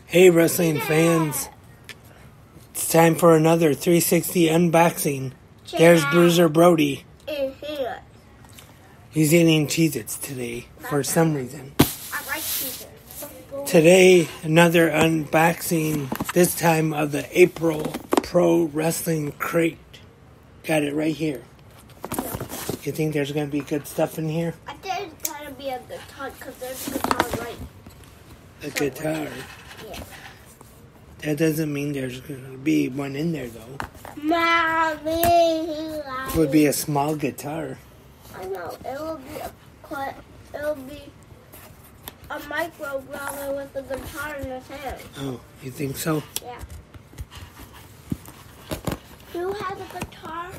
Hey, wrestling fans. It's time for another 360 unboxing. There's Bruiser Brody. He's eating Cheez-Its today for some reason. I like Cheez-Its. Today, another unboxing, this time of the April Pro Wrestling Crate. Got it right here. You think there's going to be good stuff in here? I think it's going to be a guitar because there's a guitar right. A guitar? Yeah. That doesn't mean there's going to be one in there, though. Mommy. It would be a small guitar. I know. It will be a micro growler with a guitar in his hand. Oh, you think so? Yeah. Who has a guitar?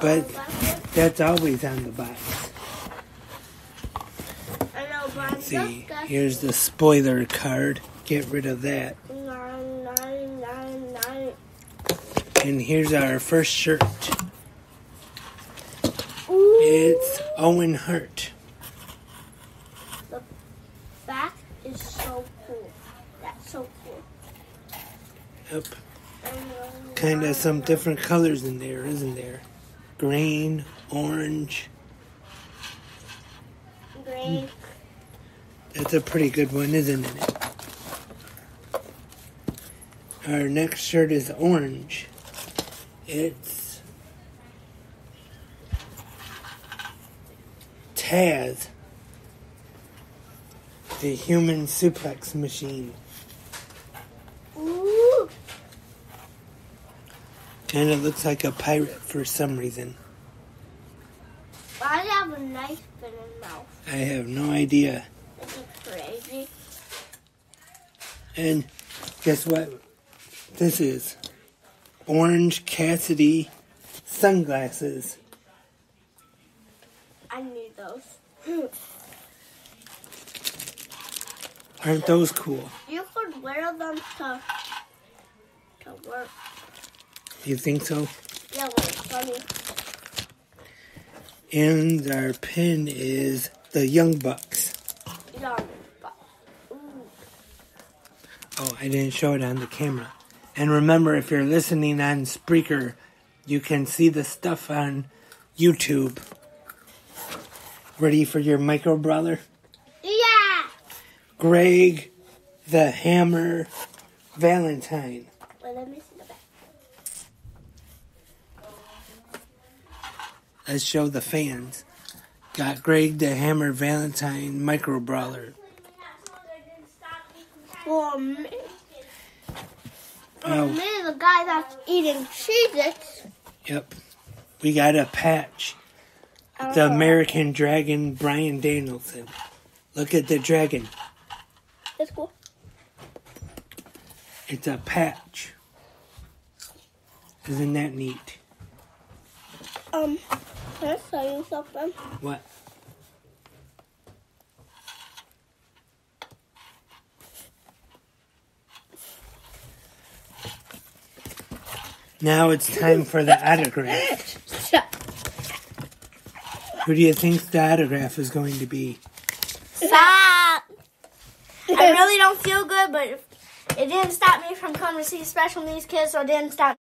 But that's always on the box. I know, but Let's see, here's the spoiler card. Get rid of that. 999. And here's our first shirt. Ooh. It's Owen Hart. The back is so cool. That's so cool. Yep. Kind of some different colors in there, isn't there? Green, orange. Green. That's a pretty good one, isn't it? Our next shirt is orange. It's Taz, the human suplex machine. Ooh. And it looks like a pirate for some reason. Why do you have a knife in his mouth? I have no idea. Is it crazy? And guess what? This is Orange Cassidy sunglasses. I need those. Aren't those cool? You could wear them to work. You think so? Yeah, well, it's funny. And our pin is the Young Bucks. Young Bucks. Ooh. Oh, I didn't show it on the camera. And remember, if you're listening on Spreaker, you can see the stuff on YouTube. Ready for your micro brother? Yeah! Greg the Hammer Valentine. Wait, let me see the back. Let's show the fans. Got Greg the Hammer Valentine micro brawler. For me, Oh, the guy that's eating Cheez-Its. yep. We got a patch. The American Dragon, Bryan Danielson. Look at the dragon. That's cool. It's a patch. Isn't that neat? Can I tell you something? What? Now it's time for the autograph. Who do you think the autograph is going to be? Stop! I really don't feel good, but it didn't stop me from coming to see special needs kids, so it didn't stop.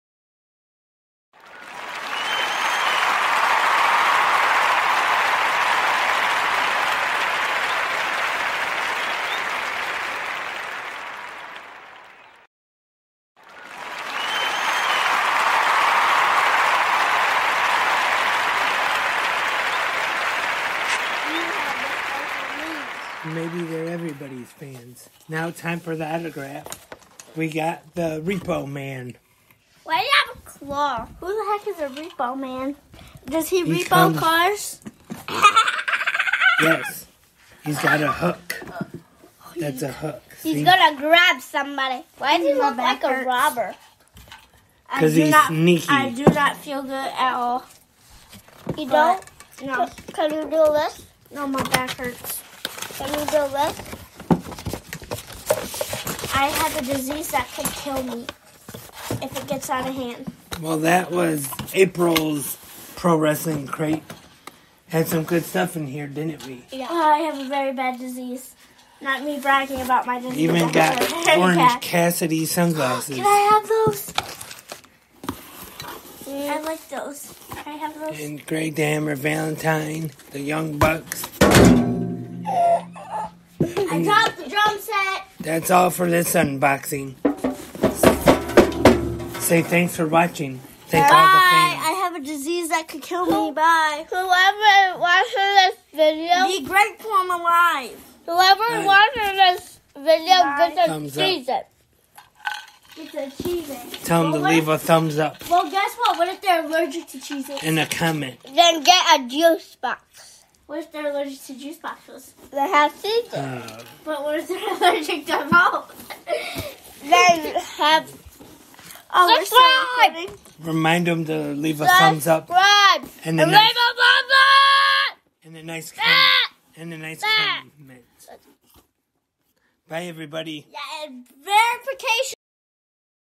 Maybe they're everybody's fans. Now time for the autograph. We got the Repo Man. Why do you have a claw? Who the heck is a repo man? Does he He repo comes- cars? Yes. He's got a hook. That's a hook. He's gonna grab somebody. Why does he look like a robber? Because he's sneaky. I do not feel good at all. You don't? No. Can you do this? No, my back hurts. Can you do this? I have a disease that could kill me if it gets out of hand. Well, that was April's Pro Wrestling Crate. Had some good stuff in here, didn't we? Yeah. I have a very bad disease. Not me bragging about my Disney. Even got Orange Cassidy sunglasses. Can I have those? I like those. Can I have those? And Greg Dammer, Valentine, the Young Bucks. I got the drum set. That's all for this unboxing. Say thanks for watching. Thank all the Bye. fans. I have a disease that could kill me. Bye. Whoever watches this video, be grateful I'm alive. Whoever watches this video gets a Thumbs up. Cheez-It. Gets a Cheez-It. Tell them to leave a thumbs up Well, guess what? What if they're allergic to Cheez-It? and a comment. Then get a juice box. What if they're allergic to juice boxes? They have Cheez-It. But what if they're allergic to both? Then have... Oh, subscribe! Remind them to leave a thumbs up Subscribe! and a And nice, leave a thumbs up! and a nice comment. And a nice comment. Bye, everybody. Yeah, and verification.